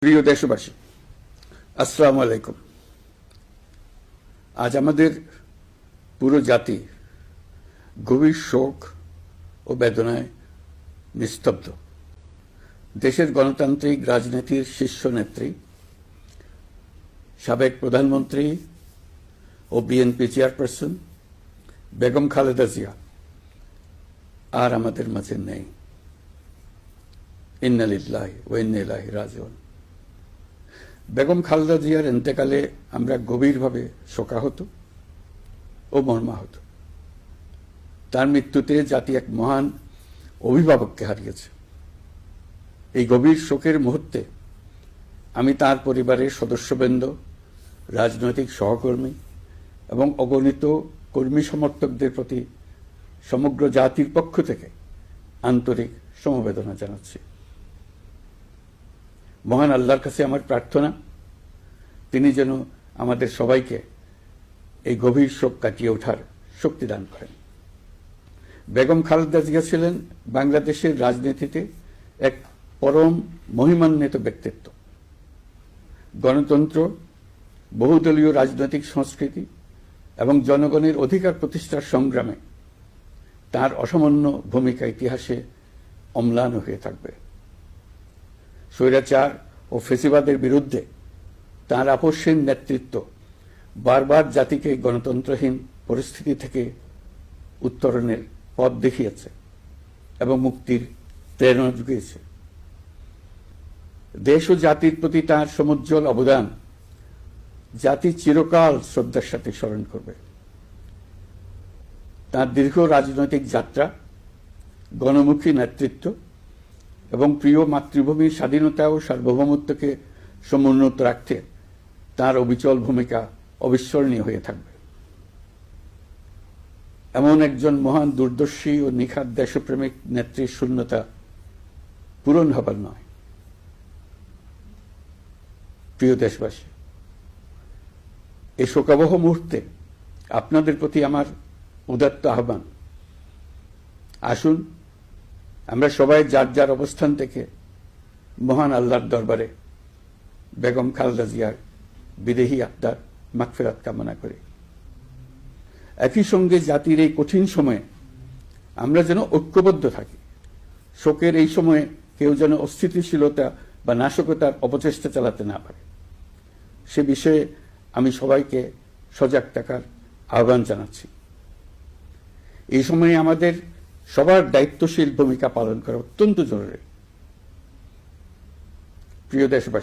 প্রিয় দেশবাসী, আসসালামু আলাইকুম। আজ আমাদের পুরো জাতি গভীর শোক ও বেদনায় নিস্তব্ধ। দেশের গণতান্ত্রিক রাজনীতির শীর্ষ নেত্রী, সাবেক প্রধানমন্ত্রী ও বিএনপি চেয়ারপারসন বেগম খালেদা জিয়া আর আমাদের মাঝে নেই। ইন্না লিল্লাহি ওয়া ইন্না ইলাইহি রাজিউন। বেগম খালেদা জিয়ার ইন্তেকালে আমরা গভীরভাবে শোকাহত ও মর্মাহত। তার মৃত্যুতে জাতি এক মহান অভিভাবককে হারিয়েছে। এই গভীর শোকের মুহূর্তে আমি তার পরিবারের সদস্যবৃন্দ, রাজনৈতিক সহকর্মী এবং অগণিত কর্মী সমর্থকদের প্রতি সমগ্র জাতির পক্ষ থেকে আন্তরিক সমবেদনা জানাচ্ছি। মহান আল্লাহর কাছে আমার প্রার্থনা, তিনি যেন আমাদের সবাইকে এই গভীর শোক কাটিয়ে ওঠার শক্তি দান করেন। বেগম খালেদা জিয়া ছিলেন বাংলাদেশের রাজনীতিতে এক পরম মহিমান্বিত ব্যক্তিত্ব। গণতন্ত্র, বহুদলীয় রাজনৈতিক সংস্কৃতি এবং জনগণের অধিকার প্রতিষ্ঠার সংগ্রামে তার অসামান্য ভূমিকা ইতিহাসে অম্লান হয়ে থাকবে। স্বৈরাচার ও ফেসিবাদের বিরুদ্ধে তাঁর আপসহীন নেতৃত্ব বারবার জাতিকে গণতন্ত্রহীন পরিস্থিতি থেকে উত্তরণের পথ দেখিয়েছে এবং মুক্তির প্রেরণা জুগিয়েছে। দেশ ও জাতির প্রতি তাঁর সমুজ্জ্বল অবদান জাতি চিরকাল শ্রদ্ধার সাথে স্মরণ করবে। তাঁর দীর্ঘ রাজনৈতিক যাত্রা, গণমুখী নেতৃত্ব এবং প্রিয় মাতৃভূমির স্বাধীনতা ও সার্বভৌমত্বকে সমুন্নত রাখতে তাঁর অবিচল ভূমিকা অবিস্মরণীয় হয়ে থাকবে। এমন একজন মহান দূরদর্শী ও নিখাদ দেশপ্রেমিক নেত্রীর শূন্যতা পূরণ হবার নয়। প্রিয় দেশবাসী, এই শোকাবহ মুহূর্তে আপনাদের প্রতি আমার উদাত্ত আহ্বান, আসুন আমরা সবাই যার যার অবস্থান থেকে মহান আল্লাহর দরবারে বেগম খালেদা জিয়ার বিদেহী আত্মার মাগফিরাত কামনা করি। একই সঙ্গে জাতির এই কঠিন সময়ে আমরা যেন ঐক্যবদ্ধ থাকি। শোকের এই সময়ে কেউ যেন অস্থিতিশীলতা বা নাশকতার অপচেষ্টা চালাতে না পারে, সে বিষয়ে আমি সবাইকে সজাগ থাকার আহ্বান জানাচ্ছি। এই সময়ে আমাদের সবার দায়িত্বশীল ভূমিকা পালন করা অত্যন্ত জরুরি। প্রিয় দেশবাসী,